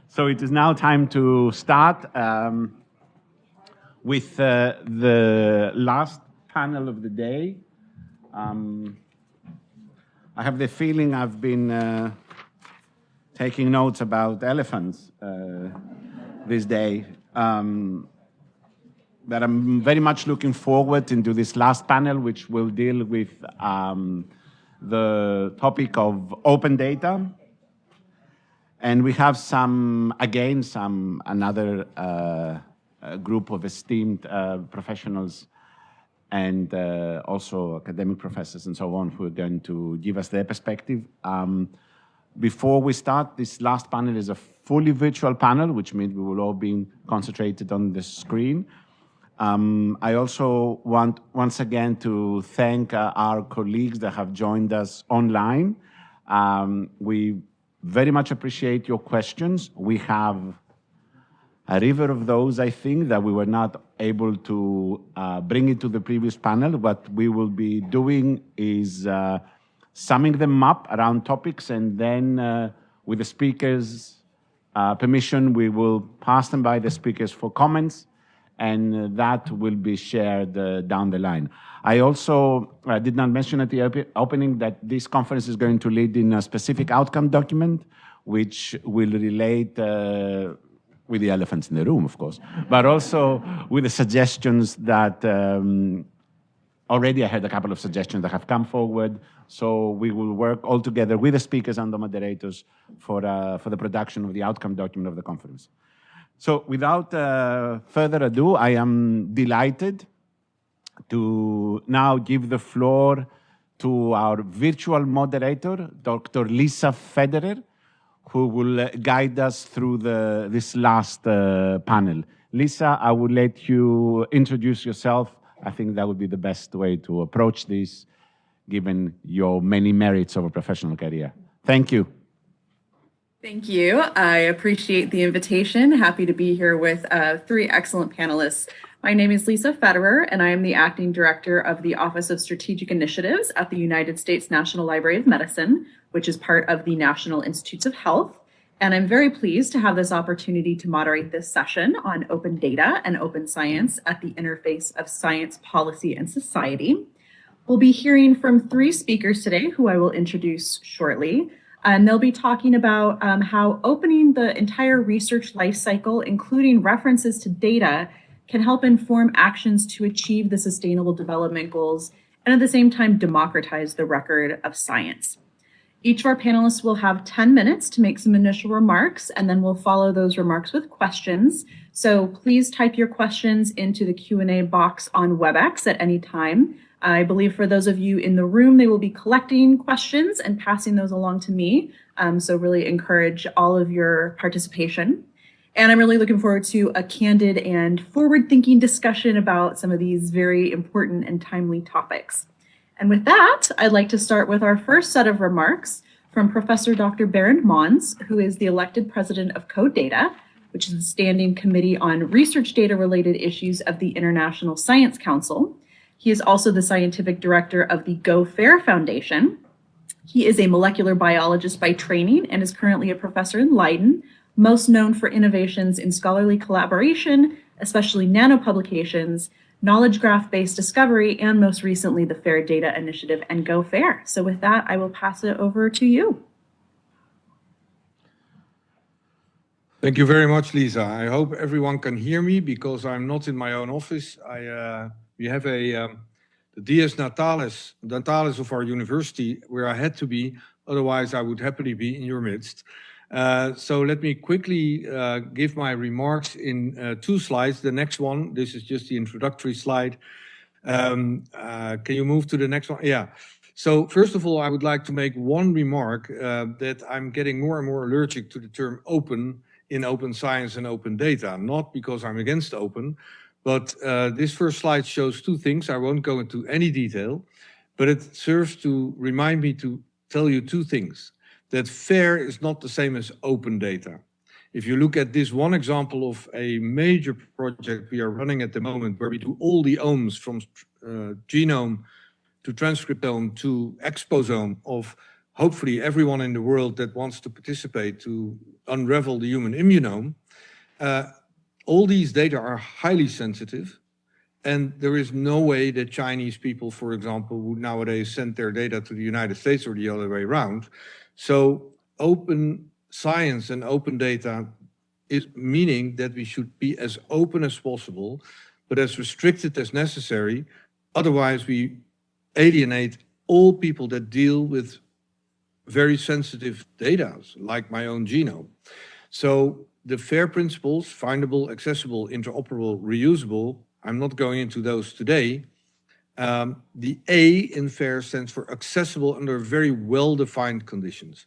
So it is now time to start with the last panel of the day. I have the feeling I've been taking notes about elephants this day. But I'm very much looking forward into this last panel, which will deal with the topic of open data. And we have another group of esteemed professionals and also academic professors and so on who are going to give us their perspective. Before we start, this last panel is a fully virtual panel, which means we will all be concentrated on the screen. I also want once again to thank our colleagues that have joined us online. We very much appreciate your questions. We have a river of those, I think, that we were not able to bring into the previous panel. What we will be doing is summing them up around topics, and then with the speakers' permission, we will pass them by the speakers for comments, and that will be shared down the line. I also did not mention at the opening that this conference is going to lead in a specific outcome document, which will relate with the elephants in the room, of course, but also with the suggestions that already I had a couple of suggestions that have come forward. So we will work all together with the speakers and the moderators for the production of the outcome document of the conference. So without further ado, I am delighted to now give the floor to our virtual moderator, Dr. Lisa Federer, who will guide us through this last panel. Lisa, I will let you introduce yourself. I think that would be the best way to approach this, given your many merits of a professional career. Thank you. Thank you. I appreciate the invitation. Happy to be here with three excellent panelists. My name is Lisa Federer, and I am the Acting Director of the Office of Strategic Initiatives at the United States National Library of Medicine, which is part of the National Institutes of Health. And I'm very pleased to have this opportunity to moderate this session on open data and open science at the interface of science, policy, and society. We'll be hearing from three speakers today, who I will introduce shortly. And they'll be talking about how opening the entire research life cycle, including references to data, can help inform actions to achieve the Sustainable Development Goals and at the same time democratize the record of science. Each of our panelists will have 10 minutes to make some initial remarks, and then we'll follow those remarks with questions. So please type your questions into the Q&A box on WebEx at any time. I believe for those of you in the room, they will be collecting questions and passing those along to me. So really encourage all of your participation. And I'm really looking forward to a candid and forward-thinking discussion about some of these very important and timely topics. And with that, I'd like to start with our first set of remarks from Professor Dr. Bernd Mons, who is the elected president of CodeData, which is the standing committee on research data-related issues of the International Science Council. He is also the scientific director of the Go Fair Foundation. He is a molecular biologist by training and is currently a professor in Leiden, most known for innovations in scholarly collaboration, especially nanopublications, knowledge graph-based discovery, and most recently the Fair Data Initiative and Go Fair. So with that, I will pass it over to you. Thank you very much, Lisa. I hope everyone can hear me because I'm not in my own office. We have the Dies Natalis of our university where I had to be, otherwise I would happily be in your midst. So let me quickly give my remarks in 2 slides. The next one, this is just the introductory slide. Can you move to the next one? Yeah. So first of all, I would like to make one remark that I'm getting more and more allergic to the term open in open science and open data, not because I'm against open, but this first slide shows 2 things. I won't go into any detail, but it serves to remind me to tell you 2 things. That fair is not the same as open data. If you look at this one example of a major project we are running at the moment, where we do all the omes from genome to transcriptome to exposome of hopefully everyone in the world that wants to participate to unravel the human immunome, all these data are highly sensitive. And there is no way that Chinese people, for example, would nowadays send their data to the United States or the other way around. So open science and open data is meaning that we should be as open as possible, but as restricted as necessary. Otherwise, we alienate all people that deal with very sensitive data, like my own genome. So the FAIR principles, findable, accessible, interoperable, reusable, I'm not going into those today. The A in FAIR stands for accessible under very well-defined conditions.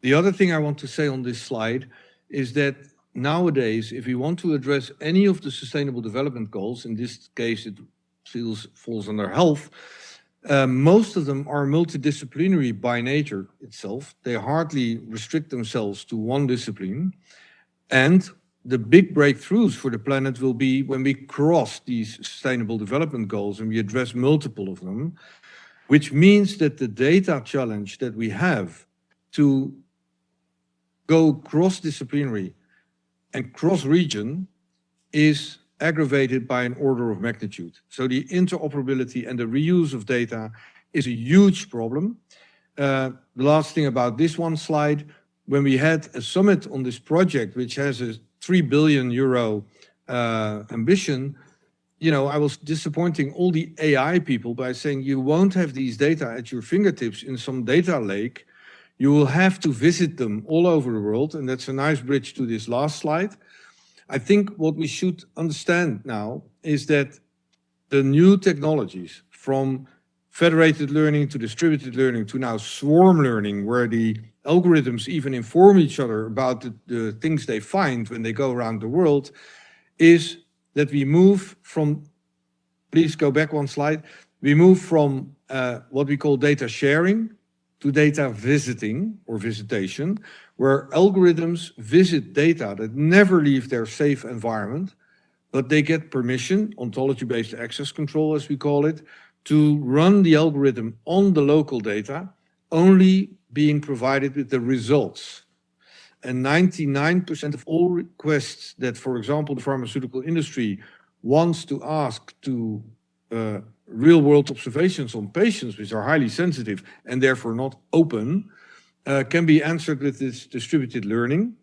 The other thing I want to say on this slide is that nowadays, if we want to address any of the Sustainable Development Goals, in this case it falls under health, most of them are multidisciplinary by nature itself. They hardly restrict themselves to one discipline. And the big breakthroughs for the planet will be when we cross these Sustainable Development Goals and we address multiple of them, which means that the data challenge that we have to go cross-disciplinary and cross-region is aggravated by an order of magnitude. So the interoperability and the reuse of data is a huge problem. The last thing about this one slide, when we had a summit on this project, which has a 3 billion euro ambition, you know, I was disappointing all the AI people by saying you won't have these data at your fingertips in some data lake. You will have to visit them all over the world. And that's a nice bridge to this last slide. I think what we should understand now is that the new technologies, from federated learning to distributed learning to now swarm learning, where the algorithms even inform each other about the things they find when they go around the world, is that we move from, please go back one slide, we move from what we call data sharing to data visiting or visitation, where algorithms visit data that never leave their safe environment, but they get permission, ontology-based access control as we call it, to run the algorithm on the local data, only being provided with the results. And 99% of all requests that, for example, the pharmaceutical industry wants to ask to real-world observations on patients, which are highly sensitive and therefore not open, can be answered with this distributed learning.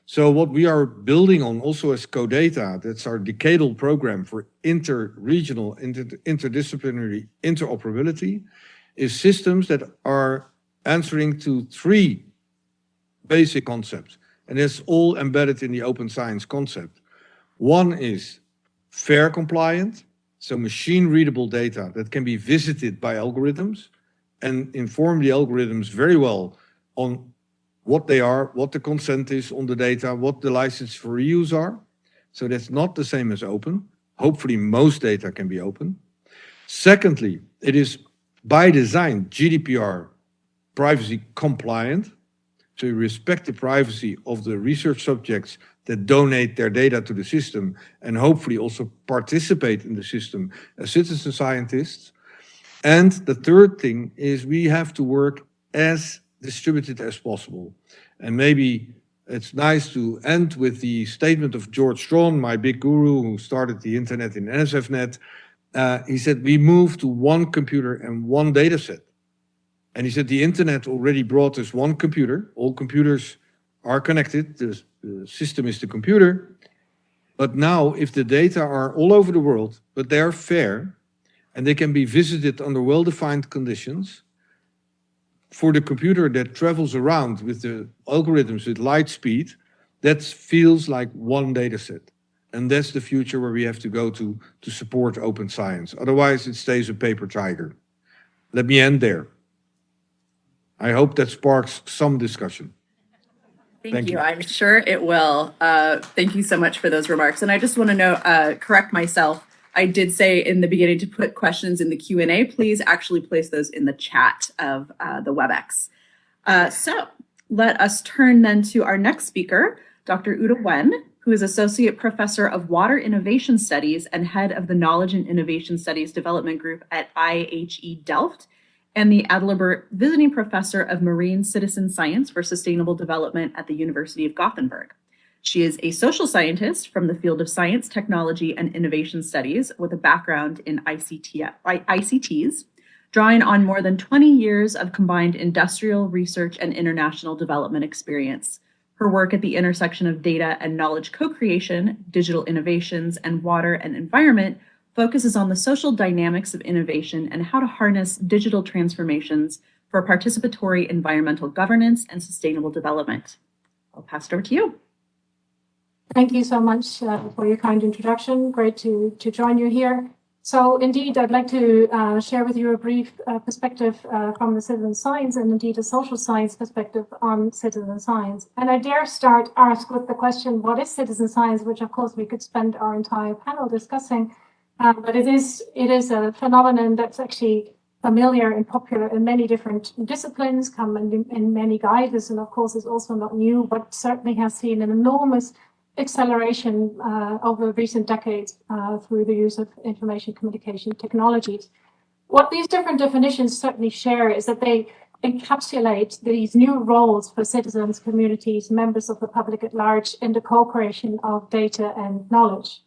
So what we are building on also as CoData, that's our decadal program for inter-regional, interdisciplinary interoperability, is systems that are answering to 3 basic concepts. And it's all embedded in the open science concept. One is FAIR compliant, so machine readable data that can be visited by algorithms and inform the algorithms very well on what they are, what the consent is on the data, what the license for reuse are. So that's not the same as open. Hopefully most data can be open. Secondly, it is by design GDPR privacy compliant. So you respect the privacy of the research subjects that donate their data to the system and hopefully also participate in the system as citizen scientists. And the third thing is we have to work as distributed as possible. And maybe it's nice to end with the statement of George Strawn, my big guru who started the internet in NSFNet. He said, we move to one computer and one data set. And he said, the internet already brought us one computer. All computers are connected. The system is the computer. But now, if the data are all over the world, but they are fair, and they can be visited under well-defined conditions, for the computer that travels around with the algorithms with light speed, that feels like one data set. And that's the future where we have to go to support open science. Otherwise, it stays a paper tiger. Let me end there. I hope that sparks some discussion. Thank you. I'm sure it will. Thank you so much for those remarks. And I just want to correct myself. I did say in the beginning to put questions in the Q&A. Please actually place those in the chat of the WebEx. So let us turn then to our next speaker, Dr. Ute Wen, who is Associate Professor of Water Innovation Studies and Head of the Knowledge and Innovation Studies Development Group at IHE Delft, and the Adalbert Visiting Professor of Marine Citizen Science for Sustainable Development at the University of Gothenburg. She is a social scientist from the field of science, technology, and innovation studies with a background in ICTs, drawing on more than 20 years of combined industrial research and international development experience. Her work at the intersection of data and knowledge co-creation, digital innovations, and water and environment focuses on the social dynamics of innovation and how to harness digital transformations for participatory environmental governance and sustainable development. I'll pass it over to you. Thank you so much for your kind introduction. Great to join you here. So indeed, I'd like to share with you a brief perspective from the citizen science and indeed a social science perspective on citizen science. And I dare ask with the question, what is citizen science? Which of course we could spend our entire panel discussing, but it is a phenomenon that's actually familiar and popular in many different disciplines, come in many guides, and of course is also not new, but certainly has seen an enormous acceleration over recent decades through the use of information communication technologies. What these different definitions certainly share is that they encapsulate these new roles for citizens, communities, members of the public at large in the co-creation of data and knowledge.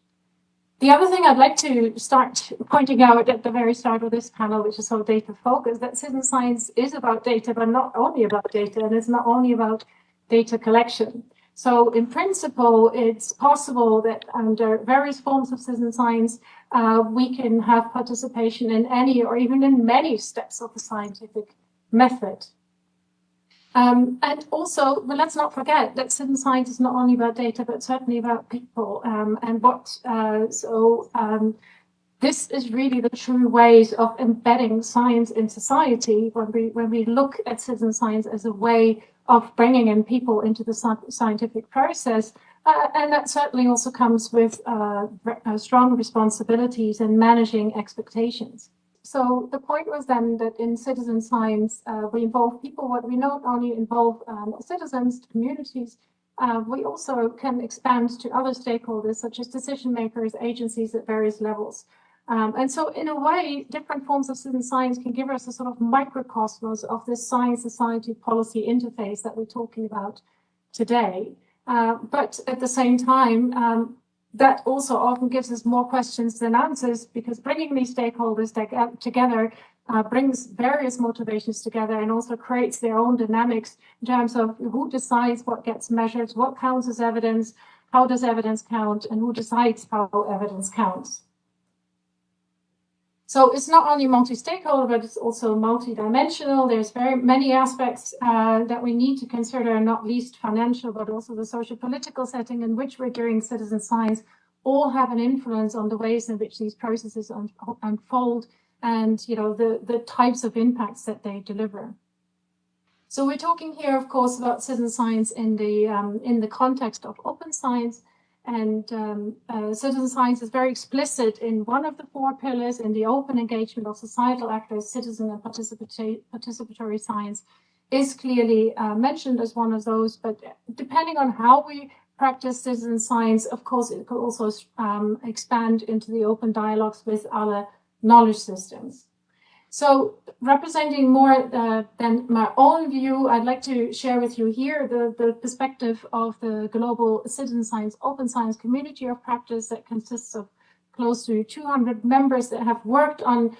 The other thing I'd like to start pointing out at the very start of this panel, which is so data focused, that citizen science is about data, but not only about data, and it's not only about data collection. So in principle, it's possible that under various forms of citizen science, we can have participation in any or even in many steps of the scientific method. And also, well, let's not forget that citizen science is not only about data, but certainly about people. This is really the true ways of embedding science in society when we look at citizen science as a way of bringing in people into the scientific process. And that certainly also comes with strong responsibilities in managing expectations. So the point was then that in citizen science, we involve people, what we not only involve citizens, communities, we also can expand to other stakeholders, such as decision makers, agencies at various levels. And so in a way, different forms of citizen science can give us a sort of microcosmos of this science-society policy interface that we're talking about today. But at the same time, that also often gives us more questions than answers, because bringing these stakeholders together brings various motivations together and also creates their own dynamics in terms of who decides what gets measured, what counts as evidence, how does evidence count, and who decides how evidence counts. So it's not only multi-stakeholder, but it's also multi-dimensional. There's very many aspects that we need to consider, not least financial, but also the social political setting in which we're doing citizen science all have an influence on the ways in which these processes unfold and, you know, the types of impacts that they deliver. So we're talking here, of course, about citizen science in the context of open science. And citizen science is very explicit in one of the four pillars in the open engagement of societal actors. Citizen and participatory science is clearly mentioned as one of those, but depending on how we practice citizen science, of course, it could also expand into the open dialogues with other knowledge systems. So representing more than my own view, I'd like to share with you here the perspective of the global citizen science, open science community of practice that consists of close to 200 members that have worked on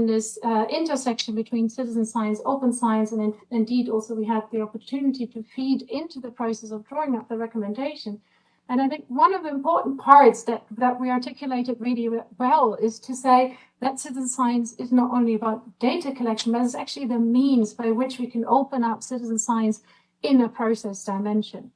this intersection between citizen science, open science, and indeed also we had the opportunity to feed into the process of drawing up the recommendation. And I think one of the important parts that we articulated really well is to say that citizen science is not only about data collection, but it's actually the means by which we can open up citizen science in a process dimension.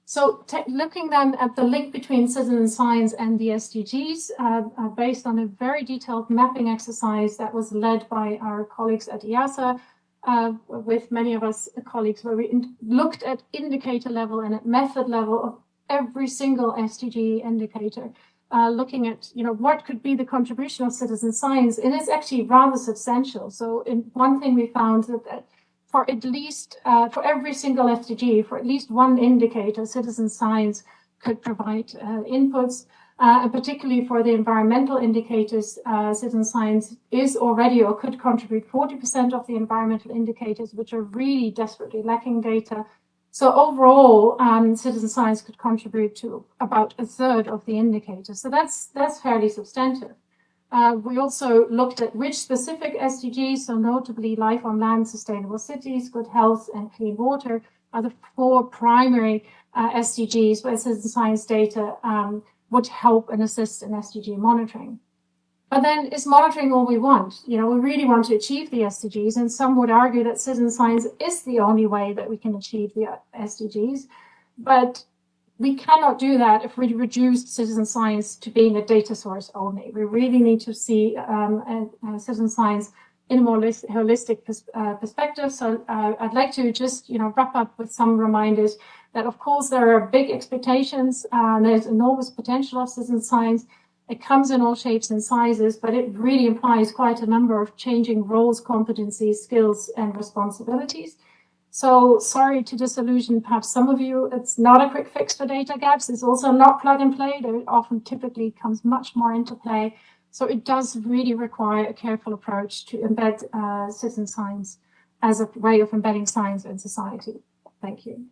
So looking then at the link between citizen science and the SDGs, based on a very detailed mapping exercise that was led by our colleagues at IASA, with many of us colleagues, where we looked at indicator level and at method level of every single SDG indicator, looking at, you know, what could be the contribution of citizen science, and it's actually rather substantial. So in one thing we found that for at least, for every single SDG, for at least one indicator, citizen science could provide inputs. And particularly for the environmental indicators, citizen science is already or could contribute 40% of the environmental indicators, which are really desperately lacking data. So overall, citizen science could contribute to about a third of the indicators. So that's fairly substantive. We also looked at which specific SDGs, so notably life on land, sustainable cities, good health, and clean water, are the 4 primary SDGs where citizen science data would help and assist in SDG monitoring. But then is monitoring all we want? You know, we really want to achieve the SDGs, and some would argue that citizen science is the only way that we can achieve the SDGs. But we cannot do that if we reduce citizen science to being a data source only. We really need to see citizen science in a more holistic perspective. So I'd like to just wrap up with some reminders that, of course, there are big expectations. There's enormous potential of citizen science. It comes in all shapes and sizes, but it really implies quite a number of changing roles, competencies, skills, and responsibilities. So sorry to disillusion perhaps some of you. It's not a quick fix for data gaps. It's also not plug and play. There often typically comes much more into play. So it does really require a careful approach to embed citizen science as a way of embedding science in society. Thank you.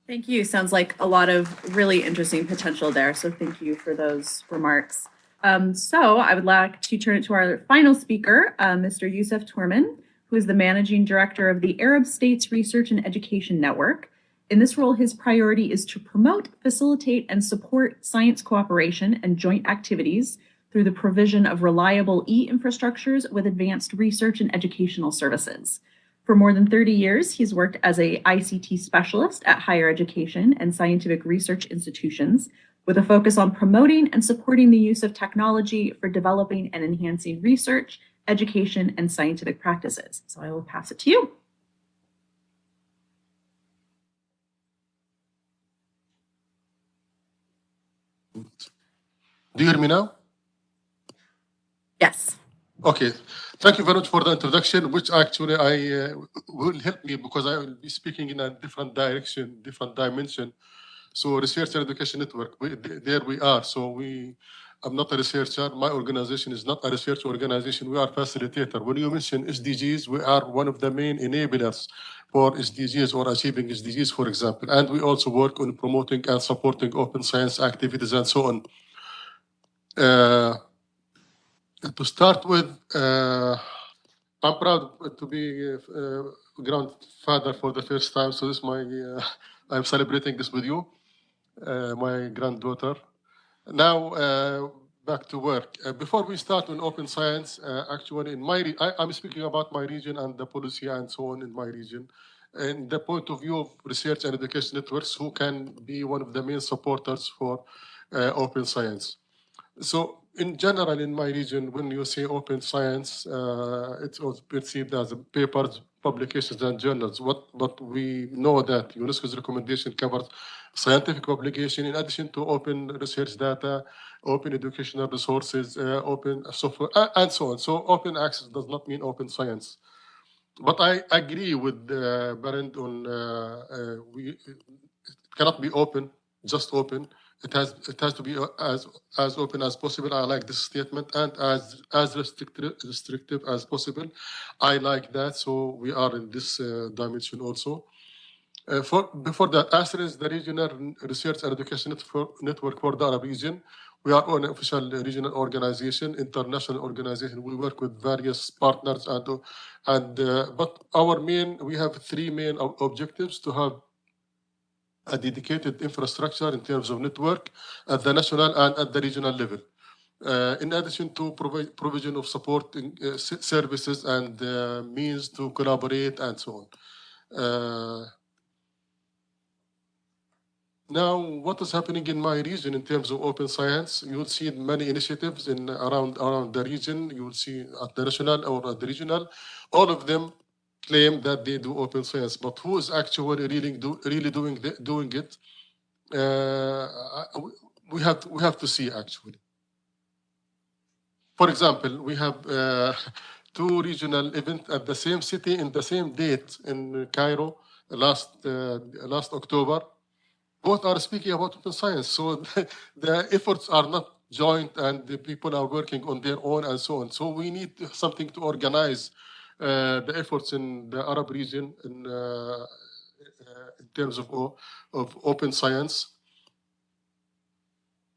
Thank you. Sounds like a lot of really interesting potential there. So thank you for those remarks. So I would like to turn it to our final speaker, Mr. Youssef Tourman, who is the Managing Director of the Arab States Research and Education Network. In this role, his priority is to promote, facilitate, and support science cooperation and joint activities through the provision of reliable e-infrastructures with advanced research and educational services. For more than 30 years, he's worked as an ICT specialist at higher education and scientific research institutions, with a focus on promoting and supporting the use of technology for developing and enhancing research, education, and scientific practices. So I will pass it to you. Do you hear me now? Yes. Okay. Thank you very much for the introduction, which actually will help me because I will be speaking in a different direction, different dimension. So Research and Education Network, there we are. So I'm not a researcher. My organization is not a research organization. We are facilitator. When you mention SDGs, we are one of the main enablers for SDGs or achieving SDGs, for example. And we also work on promoting and supporting open science activities and so on. To start with, I'm proud to be a grandfather for the first time. So this is my, I'm celebrating this with you, my granddaughter. Now, back to work. Before we start on open science, actually in my, I'm speaking about my region and the policy and so on in my region. And the point of view of research and education networks, who can be one of the main supporters for open science. So in general, in my region, when you say open science, it's also perceived as papers, publications, and journals. But we know that UNESCO's recommendation covers scientific publication in addition to open research data, open educational resources, open software, and so on. So open access does not mean open science. But I agree with Berend on it cannot be open, just open. It has to be as open as possible. I like this statement, and as restrictive as possible. I like that. So we are in this dimension also. Before that, ASR is the regional research and education network for the Arab region. We are an official regional organization, international organization. We work with various partners, but we have 3 main objectives: to have a dedicated infrastructure in terms of network at the national and at the regional level. In addition to provision of support services and means to collaborate and so on. Now, what is happening in my region in terms of open science? You will see many initiatives around the region. You will see at the national or at the regional. All of them claim that they do open science, but who is actually really doing it? We have to see actually. For example, we have 2 regional events at the same city in the same date in Cairo last October. both are speaking about open science. So the efforts are not joint and the people are working on their own and so on. So we need something to organize the efforts in the Arab region in terms of open science.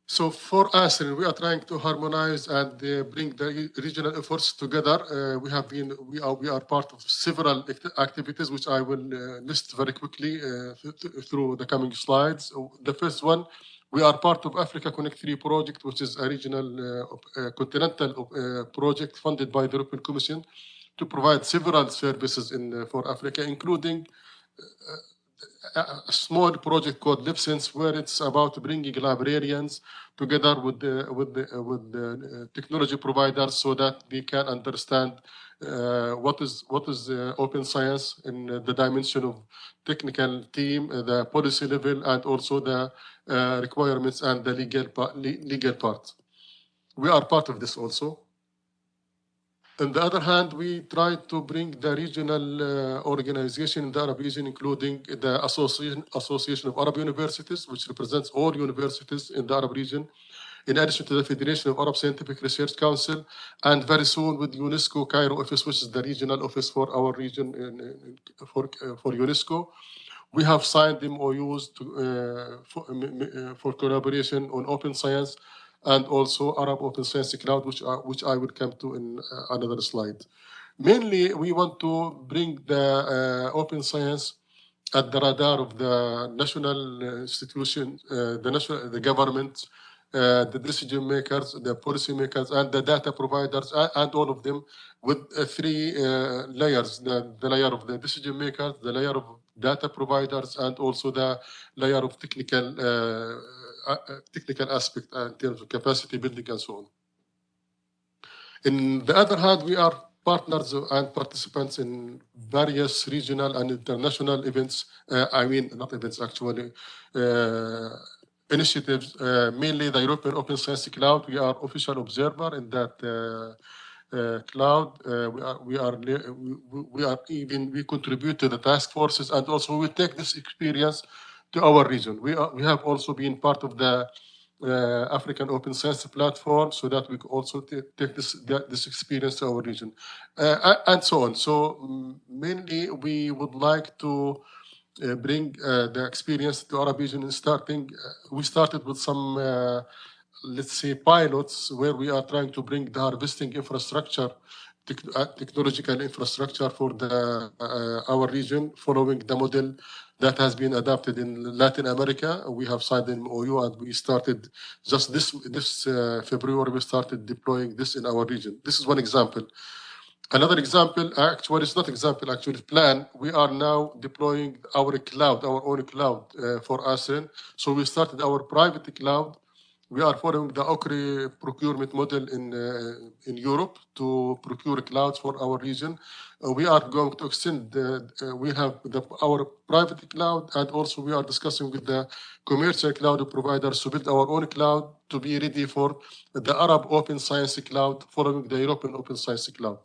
So for us, we are trying to harmonize and bring the regional efforts together. We are part of several activities, which I will list very quickly through the coming slides. The first one, we are part of Africa Connect 3 project, which is a regional continental project funded by the European Commission to provide several services for Africa, including a small project called LibSense, where it's about bringing librarians together with the technology providers so that they can understand what is open science in the dimension of technical team, the policy level, and also the requirements and the legal part. We are part of this also. On the other hand, we try to bring the regional organization in the Arab region, including the Association of Arab Universities, which represents all universities in the Arab region, in addition to the Federation of Arab Scientific Research Council, and very soon with UNESCO Cairo office, which is the regional office for our region for UNESCO. We have signed MOUs for collaboration on open science and also Arab Open Science Cloud, which I will come to in another slide. Mainly, we want to bring the open science at the radar of the national institution, the government, the decision makers, the policy makers, and the data providers, and all of them with three layers: the layer of the decision makers, the layer of data providers, and also the layer of technical aspect in terms of capacity building and so on. On the other hand, we are partners and participants in various regional and international events. Not events actually, initiatives. Mainly the European Open Science Cloud. We are official observer in that cloud. We contribute to the task forces, and also we take this experience to our region. We have also been part of the African Open Science Platform, so that we could also take this experience to our region, and so on. So mainly, we would like to bring the experience to our region. We started with some, let's say, pilots where we are trying to bring the harvesting infrastructure, technological infrastructure for our region, following the model that has been adopted in Latin America. We have signed an MOU, and we started just this February. We started deploying this in our region. This is one example. Another example, actually, it's not example, actually, plan. We are now deploying our own cloud for ASEAN. So we started our private cloud. We are following the OCRI procurement model in Europe to procure clouds for our region. We are going to extend. We have our private cloud, and also we are discussing with the commercial cloud providers to build our own cloud to be ready for the Arab Open Science Cloud, following the European Open Science Cloud.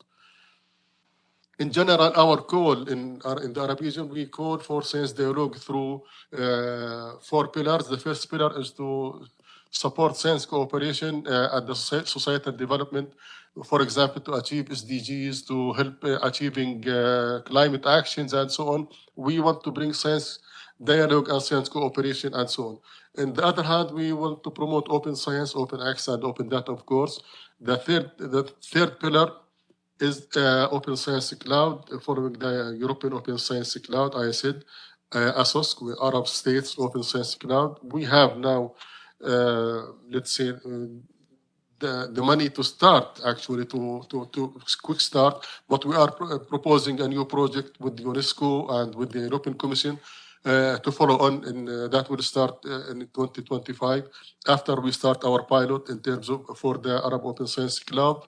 In general, our call in the Arab region, we call for science dialogue through 4 pillars. The first pillar is to support science cooperation at the societal development, for example, to achieve SDGs, to help achieving climate actions, and so on. We want to bring science dialogue and science cooperation, and so on. On the other hand, we want to promote open science, open access, and open data, of course. The third pillar is Open Science Cloud, following the European Open Science Cloud. I said ASOS, Arab States Open Science Cloud. We have now, let's say, the money to start, actually, to quick start, but we are proposing a new project with UNESCO and with the European Commission to follow on, and that will start in 2025, after we start our pilot in terms of for the Arab Open Science Cloud.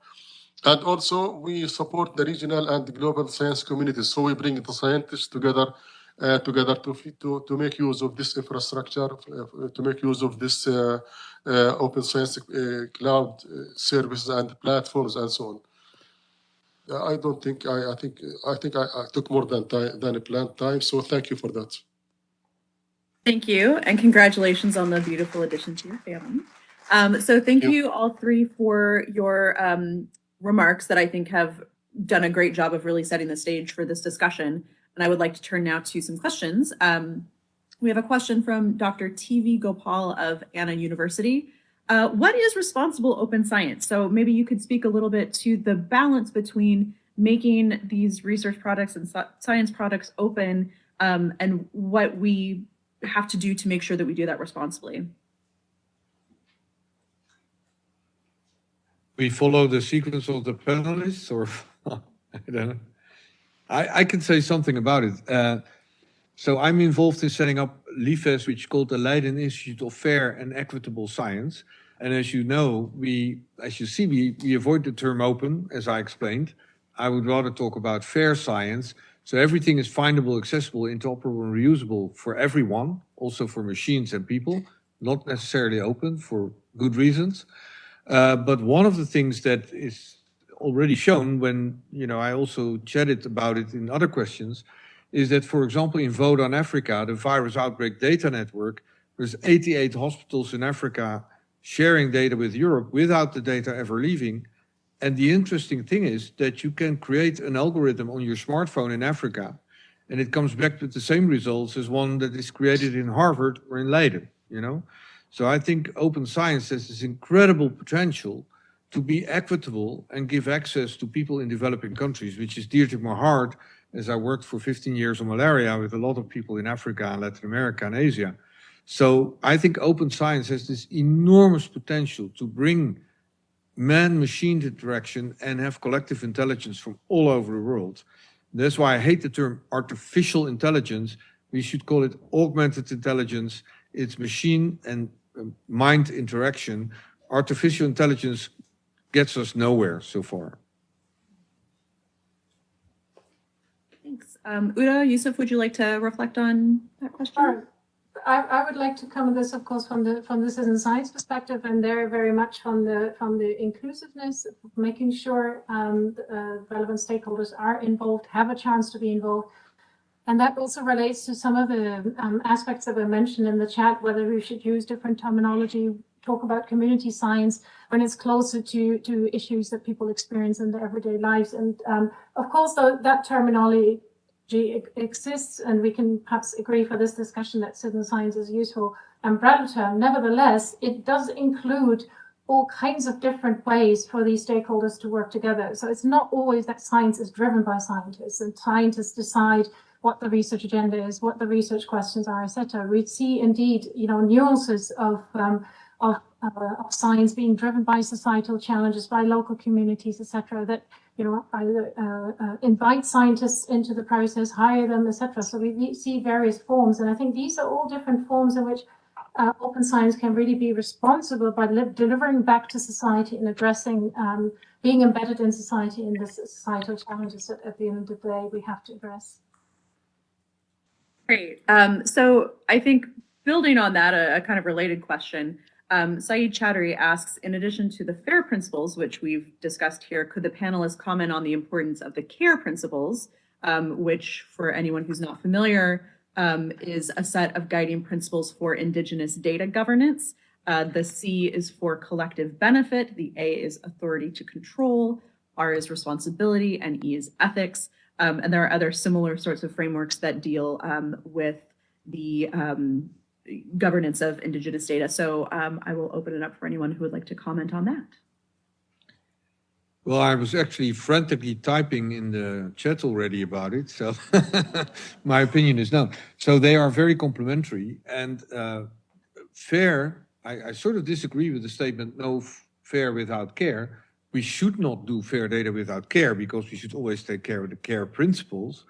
And also, we support the regional and global science communities. So we bring the scientists together to make use of this infrastructure, to make use of this open science cloud services and platforms, and so on. I think I took more than a planned time. So thank you for that. Thank you, and congratulations on the beautiful addition to your family. So thank you all three for your remarks that I think have done a great job of really setting the stage for this discussion. And I would like to turn now to some questions. We have a question from Dr. TV Gopal of Anna University. What is responsible open science? So maybe you could speak a little bit to the balance between making these research products and science products open and what we have to do to make sure that we do that responsibly. We follow the sequence of the panelists, or I don't know. I can say something about it. So I'm involved in setting up LIFES, which is called the Leiden Institute of Fair and Equitable Science. And as you know, we avoid the term open, as I explained. I would rather talk about fair science. So everything is findable, accessible, interoperable, and reusable for everyone, also for machines and people, not necessarily open for good reasons. But one of the things that is already shown when, I also chatted about it in other questions, is that, for example, in Vodafone Africa, the virus outbreak data network, there's 88 hospitals in Africa sharing data with Europe without the data ever leaving. And the interesting thing is that you can create an algorithm on your smartphone in Africa, and it comes back with the same results as one that is created in Harvard or in Leiden, So I think open science has this incredible potential to be equitable and give access to people in developing countries, which is dear to my heart, as I worked for 15 years on malaria with a lot of people in Africa and Latin America and Asia. So I think open science has this enormous potential to bring man-machine interaction and have collective intelligence from all over the world. That's why I hate the term artificial intelligence. We should call it augmented intelligence. It's machine and mind interaction. Artificial intelligence gets us nowhere so far. Thanks. Uda, Yusuf, would you like to reflect on that question? Sure. I would like to come at this, of course, from the citizen science perspective, and they're very much from the inclusiveness, making sure relevant stakeholders are involved, have a chance to be involved. And that also relates to some of the aspects that were mentioned in the chat, whether we should use different terminology, talk about community science when it's closer to issues that people experience in their everyday lives. And of course, that terminology exists, and we can perhaps agree for this discussion that citizen science is a useful umbrella term. Nevertheless, it does include all kinds of different ways for these stakeholders to work together. So it's not always that science is driven by scientists, and scientists decide what the research agenda is, what the research questions are, etc. We see indeed, nuances of science being driven by societal challenges, by local communities, etc. That either invite scientists into the process, hire them, etc. So we see various forms, and I think these are all different forms in which open science can really be responsible by delivering back to society and addressing, being embedded in society in the societal challenges that at the end of the day we have to address. Great. So I think building on that, a kind of related question, Saeed Chowdhury asks, in addition to the FAIR principles, which we've discussed here, could the panelists comment on the importance of the CARE principles, which for anyone who's not familiar, is a set of guiding principles for Indigenous data governance. The C is for collective benefit, the A is authority to control, R is responsibility, and E is ethics. And there are other similar sorts of frameworks that deal with the governance of Indigenous data. So I will open it up for anyone who would like to comment on that. Well, I was actually frantically typing in the chat already about it, so my opinion is no. So they are very complementary, and FAIR, I sort of disagree with the statement, no FAIR without care. We should not do fair data without care, because we should always take care of the CARE principles.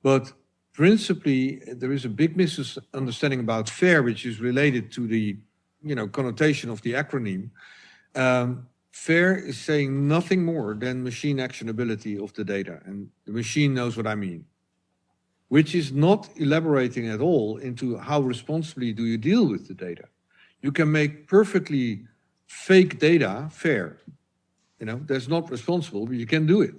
But principally, there is a big misunderstanding about FAIR, which is related to the connotation of the acronym. FAIR is saying nothing more than machine actionability of the data, and the machine knows what I mean, which is not elaborating at all into how responsibly do you deal with the data. You can make perfectly fake data fair. That's not responsible, but you can do it.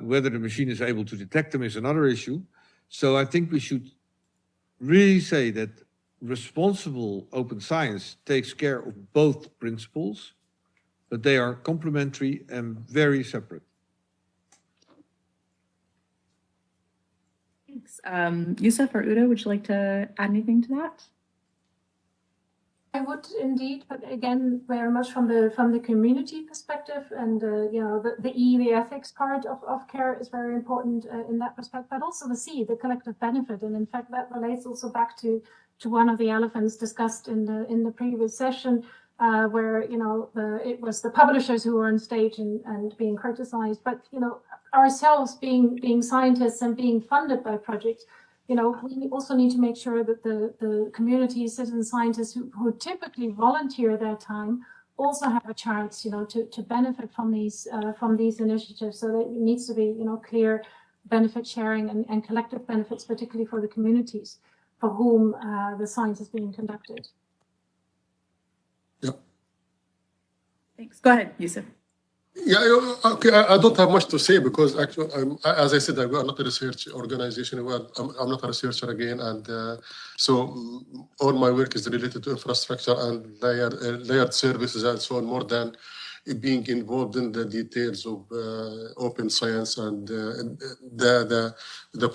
Whether the machine is able to detect them is another issue. So I think we should really say that responsible open science takes care of both principles, but they are complementary and very separate. Thanks. Yusuf or Udo, would you like to add anything to that? I would indeed, but again, very much from the community perspective, and the ethics part of care is very important in that respect, but also the collective benefit, and in fact that relates also back to one of the elephants discussed in the previous session, where it was the publishers who were on stage and being criticized, but ourselves being scientists and being funded by projects. We also need to make sure that the community, citizen scientists who typically volunteer their time also have a chance, to benefit from these initiatives. So that it needs to be, clear benefit sharing and collective benefits, particularly for the communities for whom the science is being conducted. Yeah. Thanks. Go ahead, Yusuf. Yeah, okay. I don't have much to say because actually, as I said, we are not a research organization. I'm not a researcher again, and so all my work is related to infrastructure and layered services and so on, more than being involved in the details of open science and the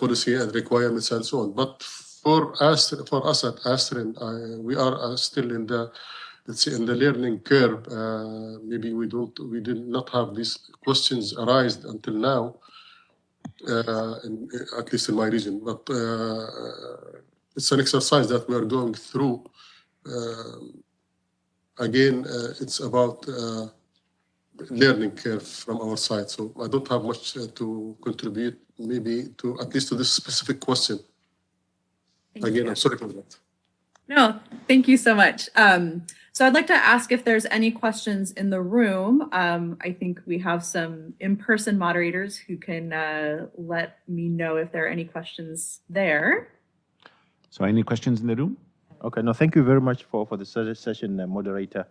policy and requirements and so on. But for us at Astrin, we are still in the, let's say, in the learning curve. Maybe we did not have these questions arise until now, at least in my region. But it's an exercise that we are going through. Again, it's about learning curve from our side. So I don't have much to contribute, maybe to at least to this specific question. Again, I'm sorry for that. No, thank you so much. So I'd like to ask if there's any questions in the room. I think we have some in-person moderators who can let me know if there are any questions there. So any questions in the room? Okay, no, thank you very much for the session, moderator.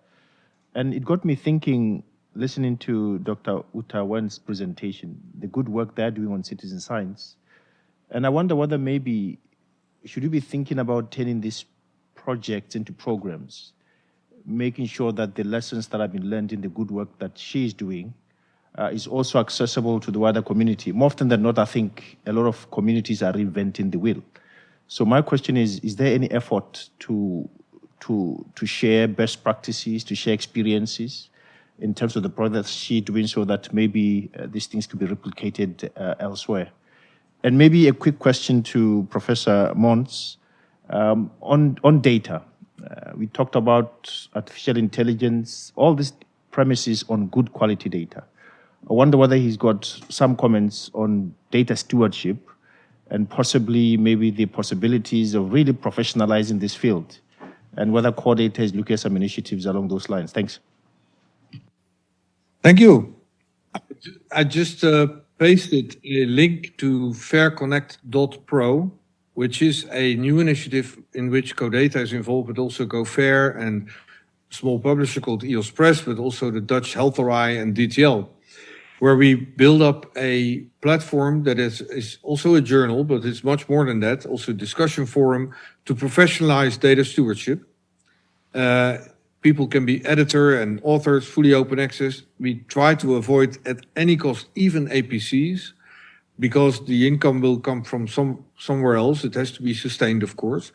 And it got me thinking, listening to Dr. Uta Wen's presentation, the good work they're doing on citizen science. And I wonder whether maybe, should we be thinking about turning these projects into programs, making sure that the lessons that have been learned in the good work that she is doing is also accessible to the wider community. More often than not, I think a lot of communities are reinventing the wheel. So my question is there any effort to share best practices, to share experiences in terms of the projects she's doing, so that maybe these things could be replicated elsewhere? And maybe a quick question to Professor Mons on data. We talked about artificial intelligence, all these premises on good quality data. I wonder whether he's got some comments on data stewardship and possibly maybe the possibilities of really professionalizing this field, and whether core data is looking at some initiatives along those lines. Thanks. Thank you. I just pasted a link to fairconnect.pro, which is a new initiative in which CoData is involved, but also GoFair and a small publisher called EOS Press, but also the Dutch Health RI and DTL, where we build up a platform that is also a journal, but it's much more than that, also a discussion forum to professionalize data stewardship. People can be editor and authors, fully open access. We try to avoid at any cost even APCs, because the income will come from somewhere else. It has to be sustained, of course.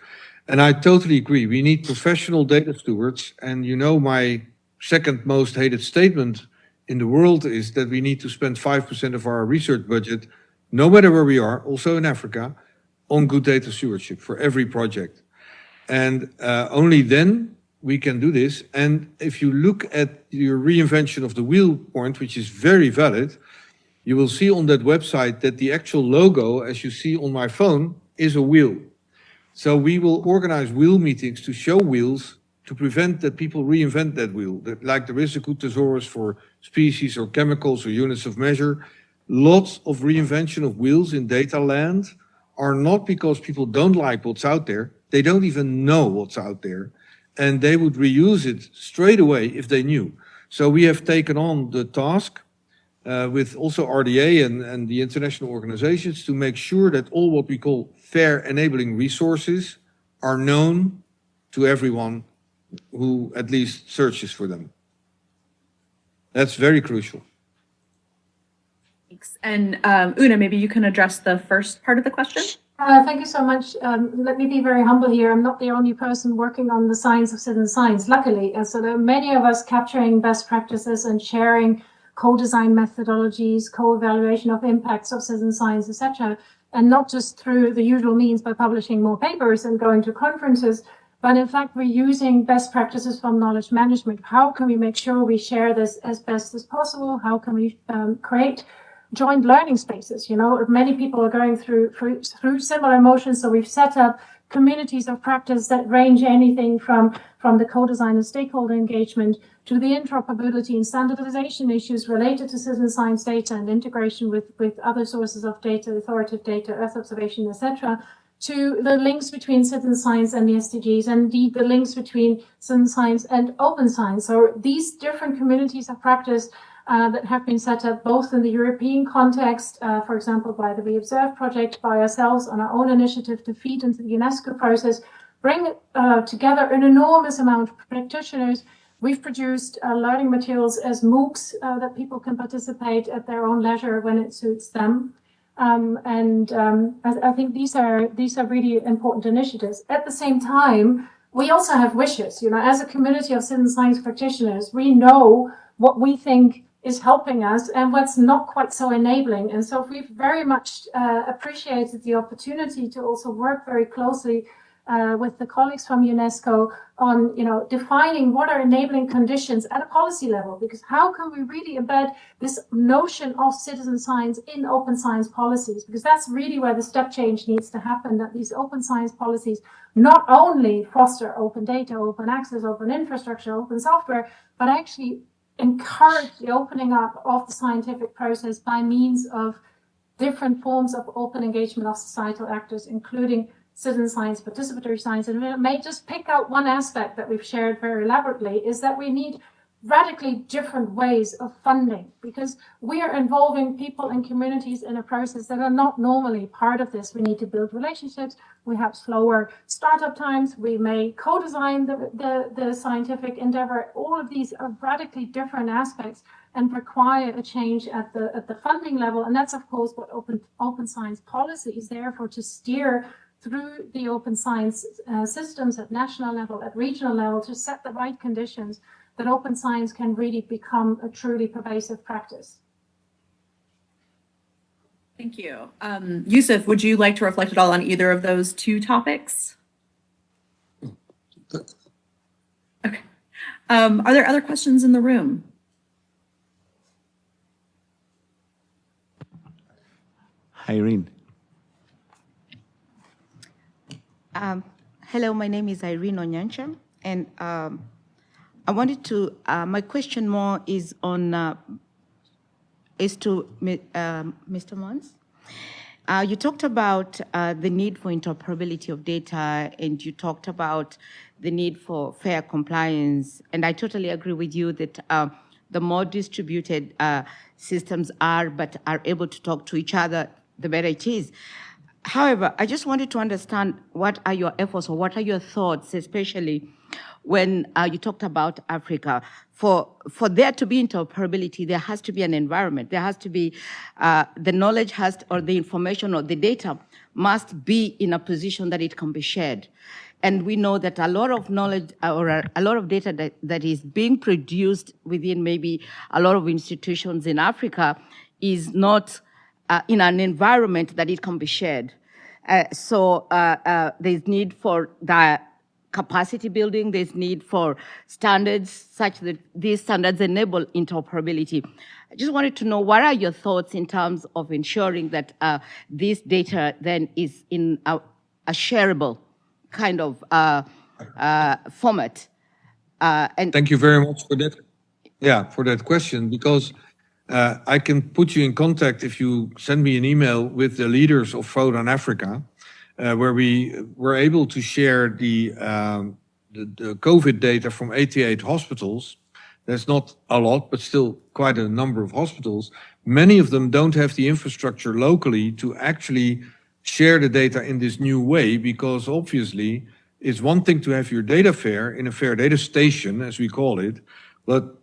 And I totally agree. We need professional data stewards. And my second most hated statement in the world is that we need to spend 5% of our research budget, no matter where we are, also in Africa, on good data stewardship for every project. And only then we can do this. And if you look at your reinvention of the wheel point, which is very valid, you will see on that website that the actual logo, as you see on my phone, is a wheel. So we will organize wheel meetings to show wheels to prevent that people reinvent that wheel. Like there is a good thesaurus for species or chemicals or units of measure. Lots of reinvention of wheels in data land are not because people don't like what's out there. They don't even know what's out there. And they would reuse it straight away if they knew. So we have taken on the task with also RDA and the international organizations to make sure that all what we call fair enabling resources are known to everyone who at least searches for them. That's very crucial. Thanks. And Una, maybe you can address the first part of the question. Thank you so much. Let me be very humble here. I'm not the only person working on the science of citizen science, luckily. And so there are many of us capturing best practices and sharing co-design methodologies, co-evaluation of impacts of citizen science, etc. And not just through the usual means by publishing more papers and going to conferences, but in fact, we're using best practices from knowledge management. How can we make sure we share this as best as possible? How can we create joint learning spaces? You know, many people are going through similar emotions, so we've set up communities of practice that range anything from the co-design and stakeholder engagement to the interoperability and standardization issues related to citizen science data and integration with other sources of data, authoritative data, Earth observation, etc., to the links between citizen science and the SDGs, and indeed the links between citizen science and open science. So these different communities of practice that have been set up both in the European context, for example, by the We Observe project, by ourselves on our own initiative to feed into the UNESCO process, bring together an enormous amount of practitioners. We've produced learning materials as MOOCs that people can participate at their own leisure when it suits them. I think these are really important initiatives. At the same time, we also have wishes. You know, as a community of citizen science practitioners, we know what we think is helping us and what's not quite so enabling. And so we've very much appreciated the opportunity to also work very closely with the colleagues from UNESCO on, you know, defining what are enabling conditions at a policy level, because how can we really embed this notion of citizen science in open science policies? Because that's really where the step change needs to happen, that these open science policies not only foster open data, open access, open infrastructure, open software, but actually encourage the opening up of the scientific process by means of different forms of open engagement of societal actors, including citizen science, participatory science. And I may just pick out one aspect that we've shared very elaborately, is that we need radically different ways of funding, because we are involving people and communities in a process that are not normally part of this. We need to build relationships. We have slower startup times. We may co-design the scientific endeavor. All of these are radically different aspects and require a change at the funding level. And that's, of course, what open science policy is there for, to steer through the open science systems at national level, at regional level, to set the right conditions that open science can really become a truly pervasive practice. Thank you. Yusuf, would you like to reflect at all on either of those two topics? Okay. Are there other questions in the room? Irene. Hello, my name is Irene Onyancha, and I wanted to, my question more is on, is to Mr. Mons. You talked about the need for interoperability of data, and you talked about the need for fair compliance. And I totally agree with you that the more distributed systems are, but are able to talk to each other, the better it is. However, I just wanted to understand, what are your efforts or what are your thoughts, especially when you talked about Africa? For there to be interoperability, there has to be an environment. There has to be, the knowledge has to, or the information or the data must be in a position that it can be shared. And we know that a lot of knowledge or a lot of data that is being produced within maybe a lot of institutions in Africa is not in an environment that it can be shared. So there's need for the capacity building, there's need for standards such that these standards enable interoperability. I just wanted to know, what are your thoughts in terms of ensuring that this data then is in a shareable kind of format? And thank you very much for that. Yeah, for that question, because I can put you in contact if you send me an email with the leaders of Fodan Africa, where we were able to share the COVID data from 88 hospitals. That's not a lot, but still quite a number of hospitals. Many of them don't have the infrastructure locally to actually share the data in this new way, because obviously it's one thing to have your data fair in a fair data station, as we call it, but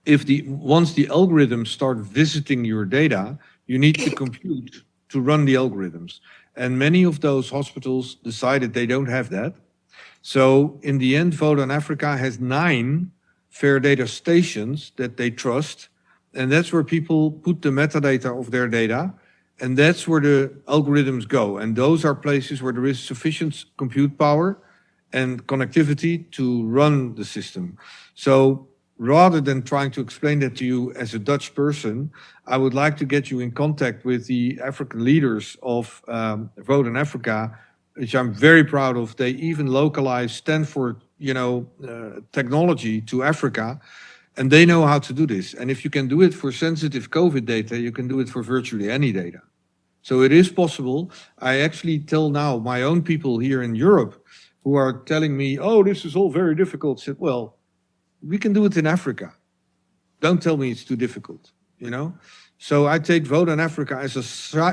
if once the algorithms start visiting your data, you need to compute to run the algorithms. And many of those hospitals decided they don't have that. So in the end, Vodafone Africa has 9 fair data stations that they trust. And that's where people put the metadata of their data. And that's where the algorithms go. And those are places where there is sufficient compute power and connectivity to run the system. So rather than trying to explain that to you as a Dutch person, I would like to get you in contact with the African leaders of Vodafone Africa, which I'm very proud of. They even localized Stanford, technology to Africa, and they know how to do this. And if you can do it for sensitive COVID data, you can do it for virtually any data. So it is possible. I actually tell now my own people here in Europe who are telling me, oh, this is all very difficult. I said, well, we can do it in Africa. Don't tell me it's too difficult, So I take Vodafone Africa as a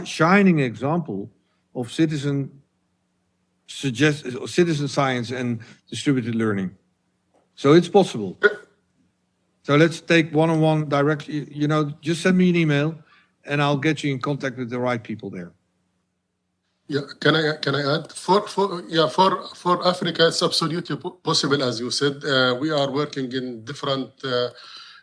shining example of citizen science and distributed learning. So it's possible. So let's take one-on-one directly, just send me an email and I'll get you in contact with the right people there. Yeah, can I add? For Africa, it's absolutely possible, as you said. We are working in different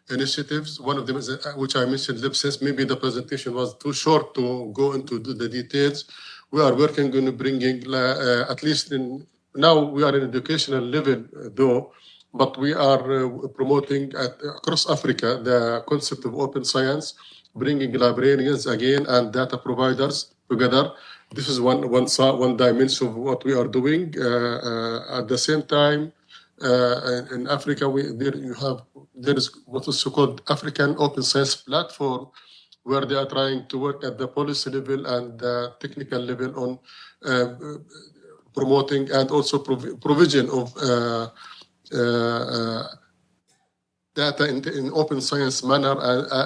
initiatives. One of them is, which I mentioned, LibSense. Maybe the presentation was too short to go into the details. We are working on bringing, at least now we are in educational level, though, but we are promoting across Africa the concept of open science, bringing librarians again and data providers together. This is one dimension of what we are doing. At the same time, in Africa, there is what is so-called African Open Science Platform, where they are trying to work at the policy level and the technical level on promoting and also provision of data in open science manner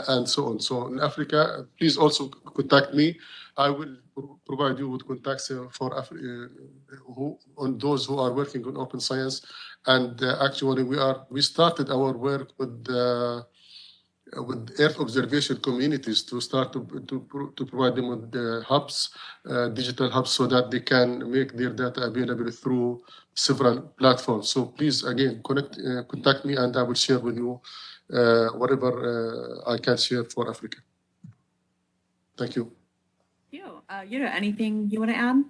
and so on. So in Africa, please also contact me. I will provide you with contacts for on those who are working on open science. And actually, we started our work with Earth observation communities to start to provide them with the hubs, digital hubs, so that they can make their data available through several platforms. So please, again, contact me and I will share with you whatever I can share for Africa. Thank you. Anything you want to add?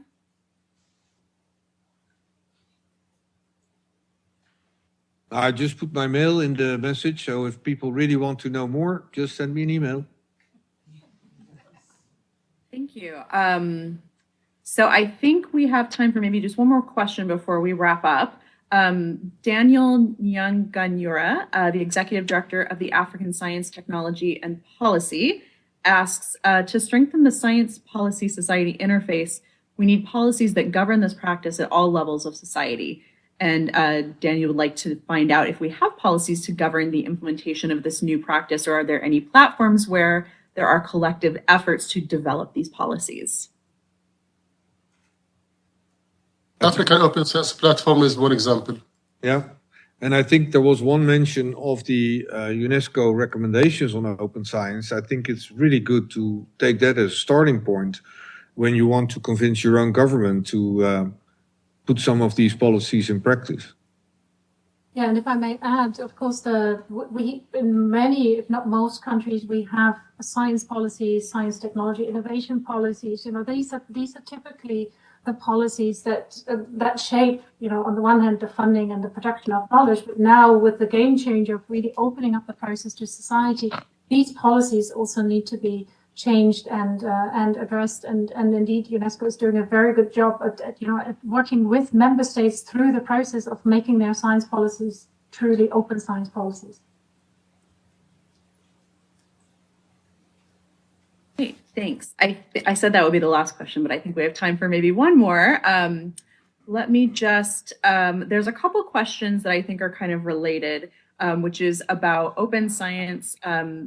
I just put my mail in the message, so if people really want to know more, just send me an email. Thank you. So I think we have time for maybe just one more question before we wrap up. Daniel Nyanganyura, the Executive Director of the African Science, Technology, and Policy, asks, to strengthen the Science Policy Society interface, we need policies that govern this practice at all levels of society. And Daniel would like to find out if we have policies to govern the implementation of this new practice, or are there any platforms where there are collective efforts to develop these policies? African Open Science Platform is one example. Yeah, and I think there was one mention of the UNESCO recommendations on open science. I think it's really good to take that as a starting point when you want to convince your own government to put some of these policies in practice. Yeah, and if I may add, of course, we in many, if not most countries, we have science policies, science technology innovation policies. These are typically the policies that shape, on the one hand, the funding and the production of knowledge, but now with the game changer of really opening up the process to society, these policies also need to be changed and addressed, and indeed UNESCO is doing a very good job at working with member states through the process of making their science policies truly open science policies. Great, thanks. I said that would be the last question, but I think we have time for maybe one more. Let me just, there's a couple questions that I think are kind of related, which is about open science,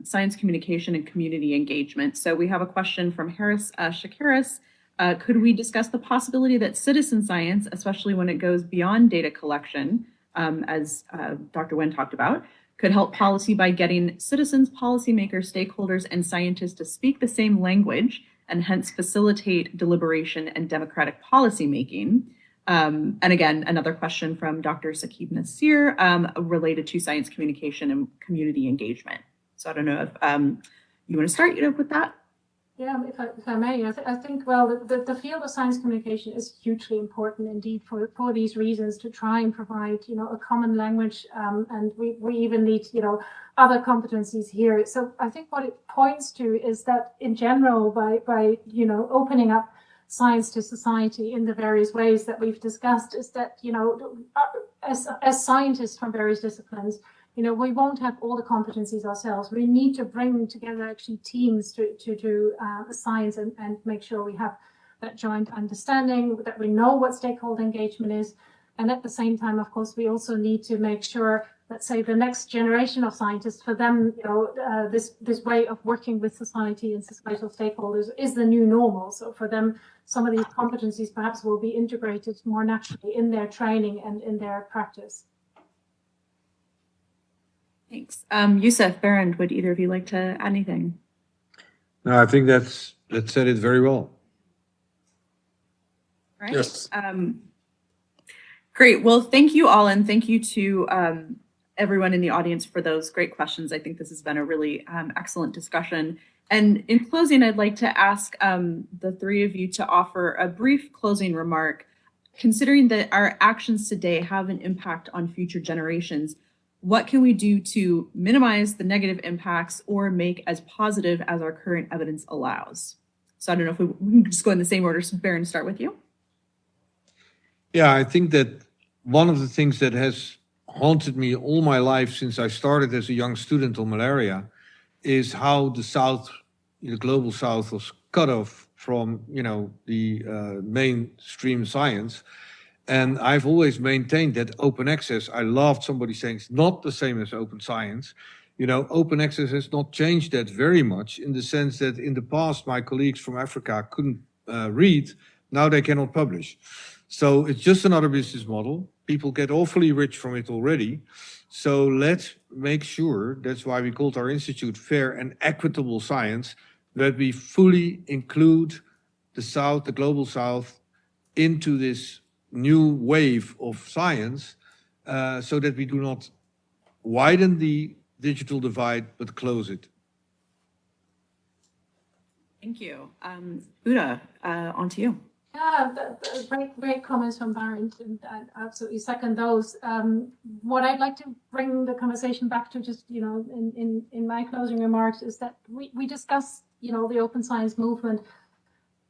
science communication and community engagement. So we have a question from Harris Shakiris. could we discuss the possibility that citizen science, especially when it goes beyond data collection, as Dr. Wen talked about, could help policy by getting citizens, policymakers, stakeholders, and scientists to speak the same language and hence facilitate deliberation and democratic policymaking? And again, another question from Dr. Saqib Nasir related to science communication and community engagement. So I don't know if you want to start, with that? Yeah, if I may, I think, well, the field of science communication is hugely important indeed for these reasons, to try and provide, a common language, and we even need, other competencies here. So I think what it points to is that in general, by opening up science to society in the various ways that we've discussed, is that, as scientists from various disciplines, we won't have all the competencies ourselves. We need to bring together actually teams to do science and make sure we have that joint understanding, that we know what stakeholder engagement is. And at the same time, of course, we also need to make sure, let's say, the next generation of scientists, for them, this way of working with society and societal stakeholders is the new normal. So for them, some of these competencies perhaps will be integrated more naturally in their training and in their practice. Thanks. Yusuf, Berend, would either of you like to add anything? No, I think that said it very well. Right. Yes. Great. Well, thank you all, and thank you to everyone in the audience for those great questions. I think this has been a really excellent discussion. And in closing, I'd like to ask the three of you to offer a brief closing remark. Considering that our actions today have an impact on future generations, what can we do to minimize the negative impacts or make as positive as our current evidence allows? So I don't know if we can just go in the same order. So Berend, start with you. Yeah, I think that one of the things that has haunted me all my life since I started as a young student on malaria is how the South, the global South, was cut off from, the mainstream science. And I've always maintained that open access, I loved somebody saying it's not the same as open science. Open access has not changed that very much, in the sense that in the past, my colleagues from Africa couldn't read. Now they cannot publish. So it's just another business model. People get awfully rich from it already. So let's make sure, that's why we called our institute Fair and Equitable Science, that we fully include the South, the global South, into this new wave of science, so that we do not widen the digital divide, but close it. Thank you. Uda, on to you. Yeah, great comments from Berend, and I absolutely second those. What I'd like to bring the conversation back to, just in my closing remarks, is that we discuss the open science movement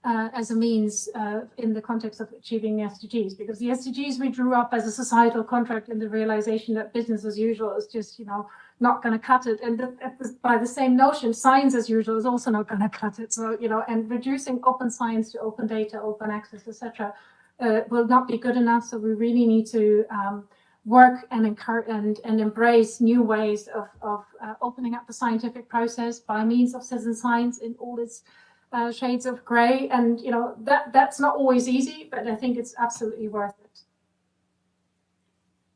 as a means in the context of achieving the SDGs, because the SDGs we drew up as a societal contract in the realization that business as usual is just not going to cut it, and by the same notion, science as usual is also not going to cut it. So and reducing open science to open data, open access, etc., will not be good enough. So we really need to work and encourage and embrace new ways of opening up the scientific process by means of citizen science in all its shades of gray. And that's not always easy, but I think it's absolutely worth it.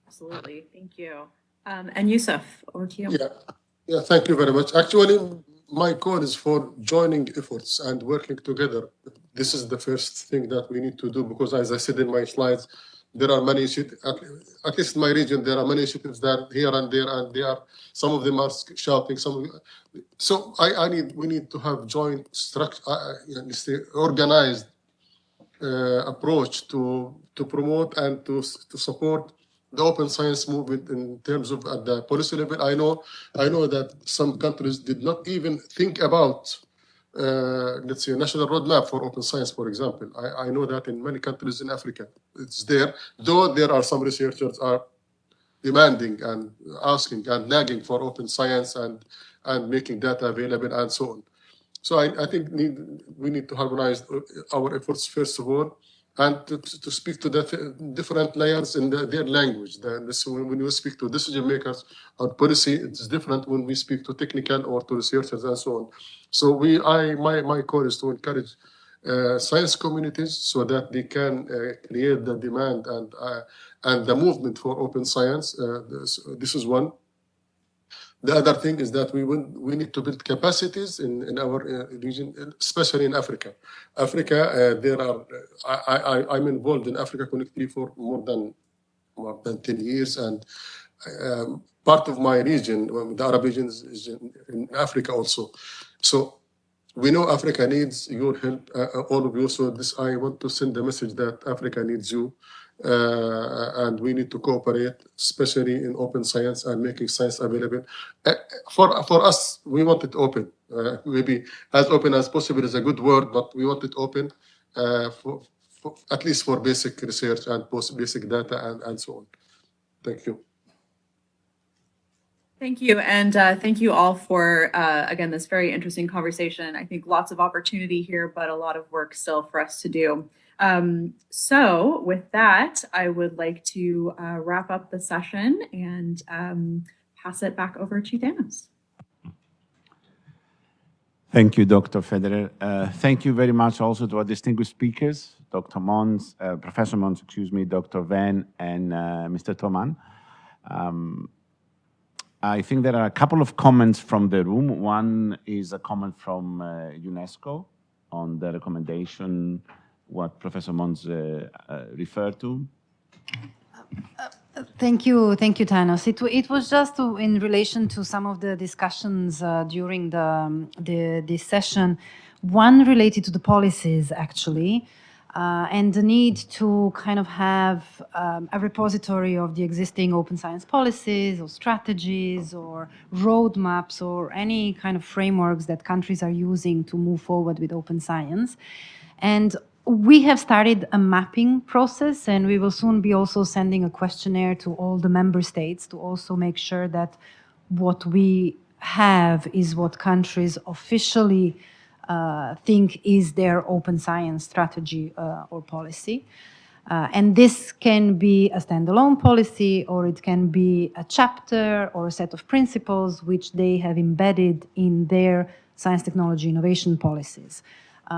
Absolutely. Thank you. And Yusuf, over to you. Yeah, thank you very much. Actually, my call is for joining efforts and working together. This is the first thing that we need to do, because as I said in my slides, there are many issues, at least in my region, there are many issues that here and there, and some of them are shouting, so we need to have joint structure, organized approach to promote and to support the open science movement in terms of at the policy level. I know that some countries did not even think about, let's say, a national roadmap for open science, for example. I know that in many countries in Africa, it's there, though there are some researchers are demanding and asking and nagging for open science and making data available and so on. So I think we need to harmonize our efforts, first of all, and to speak to the different layers in their language. When you speak to decision makers on policy, it's different when we speak to technical or to researchers and so on. So my call is to encourage science communities so that they can create the demand and the movement for open science. This is one. The other thing is that we need to build capacities in our region, especially in Africa. Africa, I'm involved in Africa Connect 3 for more than 10 years, and part of my region, the Arab region, is in Africa also. So we know Africa needs your help, all of you. So I want to send the message that Africa needs you. And we need to cooperate, especially in open science and making science available. For us, we want it open. Maybe as open as possible is a good word, but we want it open for at least for basic research and basic data and so on. Thank you. Thank you. And thank you all for, again, this very interesting conversation. I think lots of opportunity here, but a lot of work still for us to do. So with that, I would like to wrap up the session and pass it back over to Thanos. Thank you, Dr. Federer. Thank you very much also to our distinguished speakers, Dr. Mons, Professor Mons, excuse me, Dr. Van, and Mr. Thoman. I think there are a couple of comments from the room. One is a comment from UNESCO on the recommendation, what Professor Mons referred to. Thank you, Thanos. It was just in relation to some of the discussions during this session. One related to the policies, actually, and the need to kind of have a repository of the existing open science policies or strategies or roadmaps or any kind of frameworks that countries are using to move forward with open science. And we have started a mapping process, and we will soon be also sending a questionnaire to all the member states to also make sure that what we have is what countries officially think is their open science strategy or policy. And this can be a standalone policy, or it can be a chapter or a set of principles which they have embedded in their science, technology, innovation policies.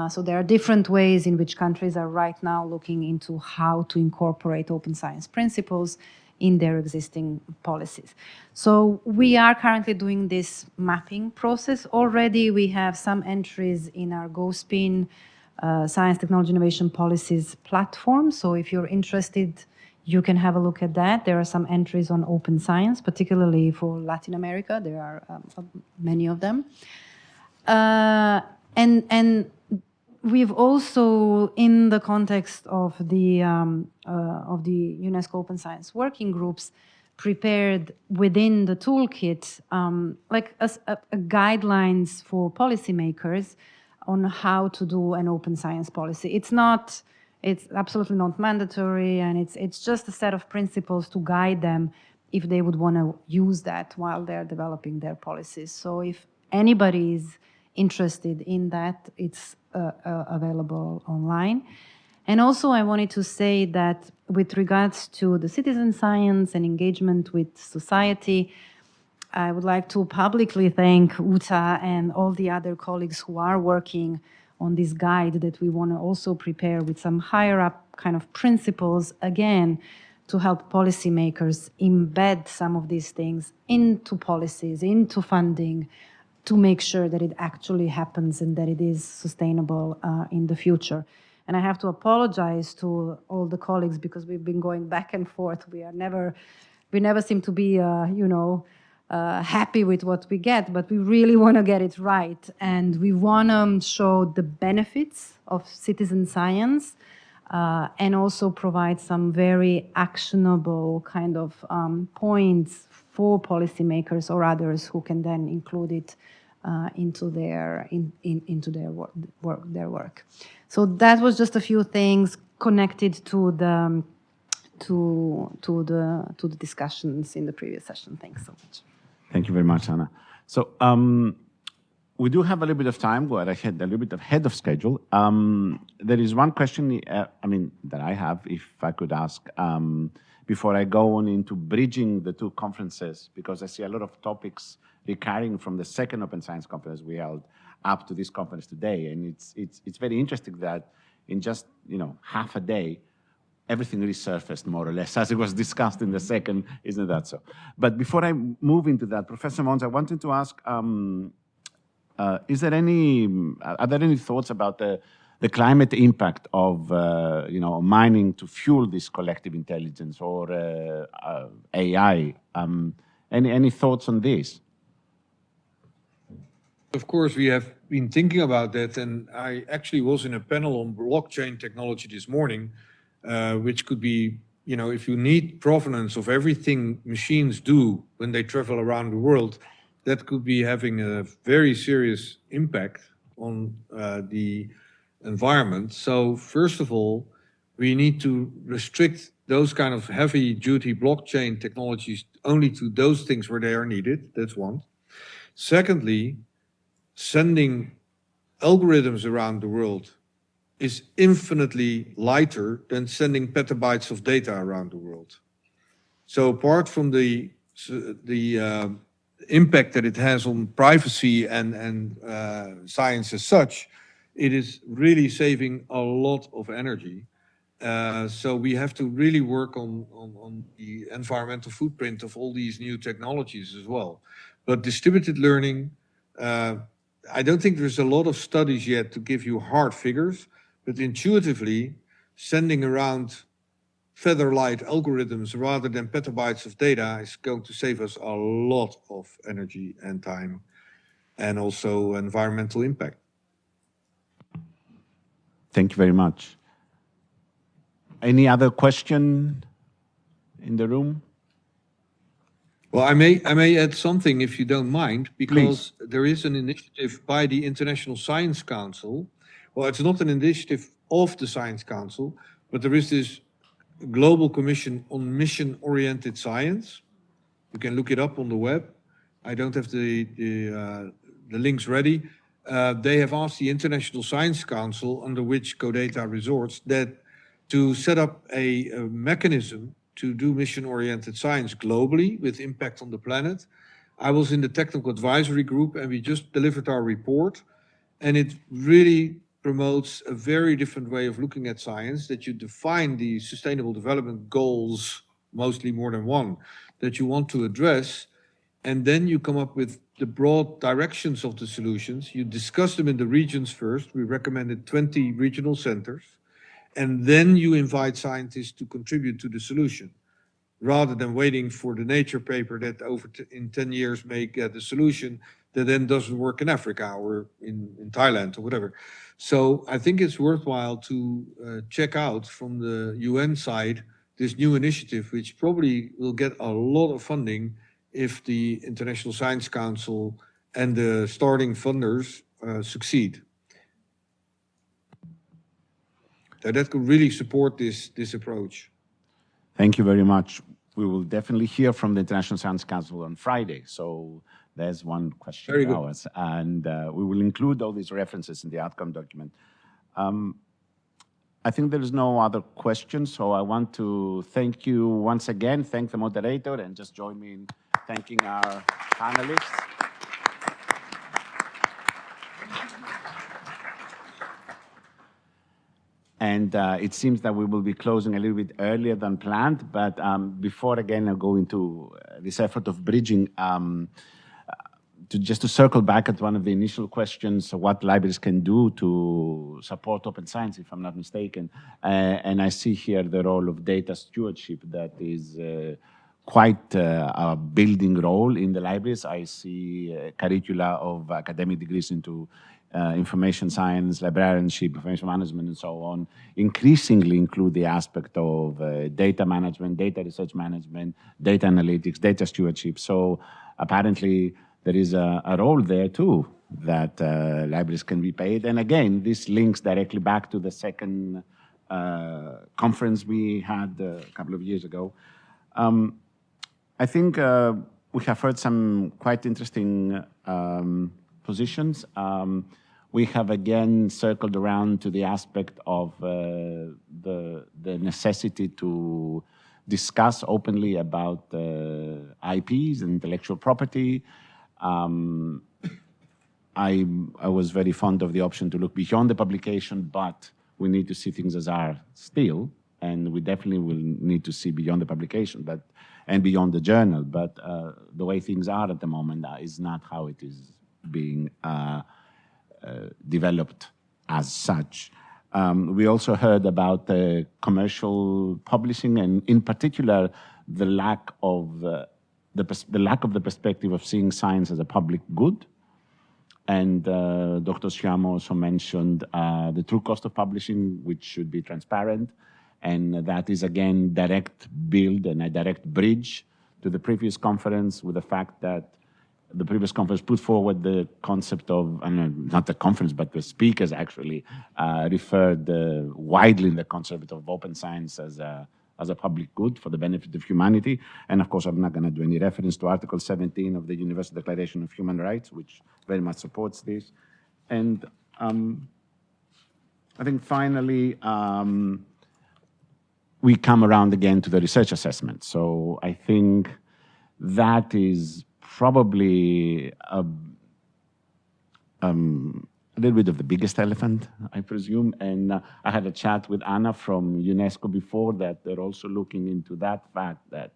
So there are different ways in which countries are right now looking into how to incorporate open science principles in their existing policies. So we are currently doing this mapping process. Already we have some entries in our GoSpin Science, Technology, Innovation Policies platform. So if you're interested, you can have a look at that. There are some entries on open science, particularly for Latin America. There are many of them. And we've also, in the context of the UNESCO Open Science Working Groups, prepared within the toolkit like a guidelines for policymakers on how to do an open science policy. It's absolutely not mandatory, and it's just a set of principles to guide them if they would want to use that while they're developing their policies. So if anybody is interested in that, it's available online. And also I wanted to say that with regards to the citizen science and engagement with society, I would like to publicly thank Uta and all the other colleagues who are working on this guide that we want to also prepare with some higher up kind of principles, again, to help policymakers embed some of these things into policies, into funding, to make sure that it actually happens and that it is sustainable in the future. And I have to apologize to all the colleagues because we've been going back and forth. We never seem to be, happy with what we get, but we really want to get it right. And we want to show the benefits of citizen science and also provide some very actionable kind of points for policymakers or others who can then include it into their work. So that was just a few things connected to the discussions in the previous session. Thanks so much. Thank you very much, Anna. So we do have a little bit of time. We're ahead, a little bit ahead of schedule. There is one question, that I have, if I could ask, before I go on into bridging the two conferences, because I see a lot of topics recurring from the second Open Science Conference we held. up to this conference today. And it's very interesting that in just, half a day, everything resurfaced more or less as it was discussed in the second, isn't that so? But before I move into that, Professor Mons, I wanted to ask, are there any thoughts about the climate impact of mining to fuel this collective intelligence or AI? Any thoughts on this? Of course, we have been thinking about that, and I actually was in a panel on blockchain technology this morning, which could be, if you need provenance of everything machines do when they travel around the world, that could be having a very serious impact on the environment. So first of all, we need to restrict those kind of heavy-duty blockchain technologies only to those things where they are needed. That's one. Secondly, sending algorithms around the world is infinitely lighter than sending petabytes of data around the world. So apart from the impact that it has on privacy and science as such, it is really saving a lot of energy. So we have to really work on the environmental footprint of all these new technologies as well. But distributed learning, I don't think there's a lot of studies yet to give you hard figures, but intuitively sending around feather-light algorithms rather than petabytes of data is going to save us a lot of energy and time and also environmental impact. Thank you very much. Any other question in the room? Well, I may add something if you don't mind, because Please. there is an initiative by the International Science Council. Well, it's not an initiative of the Science Council, but there is this Global Commission on Mission-Oriented Science. You can look it up on the web. I don't have the links ready. They have asked the International Science Council, under which CODATA resorts, that to set up a mechanism to do mission-oriented science globally with impact on the planet. I was in the technical advisory group and we just delivered our report, and it really promotes a very different way of looking at science, that you define the sustainable development goals, mostly more than one, that you want to address, and then you come up with the broad directions of the solutions. You discuss them in the regions first. We recommended 20 regional centers. And then you invite scientists to contribute to the solution, rather than waiting for the Nature paper that in 10 years may get the solution that then doesn't work in Africa or in Thailand or whatever. So I think it's worthwhile to check out from the UN side this new initiative, which probably will get a lot of funding if the International Science Council and the starting funders succeed. That could really support this approach. Thank you very much. We will definitely hear from the International Science Council on Friday. So there's one question Very of good. ours. And we will include all these references in the outcome document. I think there is no other questions. So I want to thank you once again, thank the moderator, and just join me in thanking our panelists. And it seems that we will be closing a little bit earlier than planned. But before, again, I go into this effort of bridging, just to circle back at one of the initial questions, what libraries can do to support open science, if I'm not mistaken. And I see here the role of data stewardship that is quite a building role in the libraries. I see curricula of academic degrees into information science, librarianship, information management, and so on, increasingly include the aspect of data management, data research management, data analytics, data stewardship. So apparently there is a role there too that libraries can be paid. And again, this links directly back to the second conference we had a couple of years ago. I think we have heard some quite interesting positions. We have again circled around to the aspect of the necessity to discuss openly about IPs and intellectual property. I was very fond of the option to look beyond the publication, but we need to see things as are still, and we definitely will need to see beyond the publication, and beyond the journal. But the way things are at the moment is not how it is being developed as such. We also heard about commercial publishing, and in particular, the lack of the perspective of seeing science as a public good. And Dr. Shyam also mentioned the true cost of publishing, which should be transparent. And that is, again, direct build and a direct bridge to the previous conference, with the fact that the previous conference put forward the concept of, not the conference, but the speakers actually referred widely in the concept of open science as a public good for the benefit of humanity. And of course, I'm not going to do any reference to Article 17 of the Universal Declaration of Human Rights, which very much supports this. And I think finally, we come around again to the research assessment. So I think that is probably a little bit of the biggest elephant, I presume. And I had a chat with Anna from UNESCO before that they're also looking into that fact that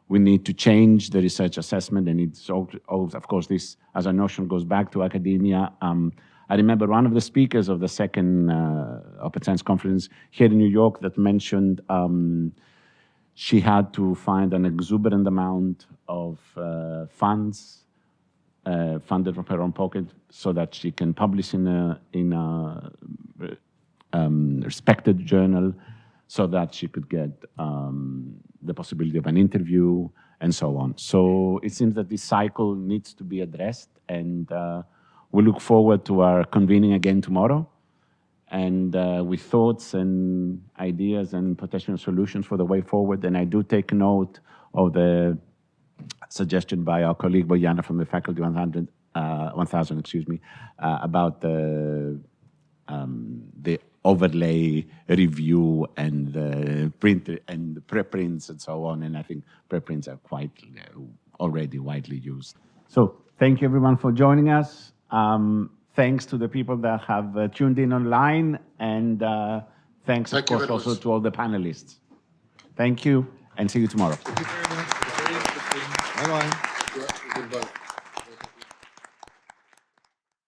we need to change the research assessment. And it's, of course, this as a notion goes back to academia. I remember one of the speakers of the second Open Science Conference here in New York that mentioned she had to find an exuberant amount of funds funded from her own pocket so that she can publish in a respected journal, so that she could get the possibility of an interview and so on. So it seems that this cycle needs to be addressed, and we look forward to our convening again tomorrow, and with thoughts and ideas and potential solutions for the way forward. And I do take note of the suggestion by our colleague Bojana from the Faculty 1000, about the overlay review and the printer and the preprints and so on. And I think preprints are quite already widely used. So thank you everyone for joining us. Thanks to the people that have tuned in online, and thanks, of course, also to all the panelists. Thank you, and see you tomorrow. Thank you very much. Very interesting. Bye-bye.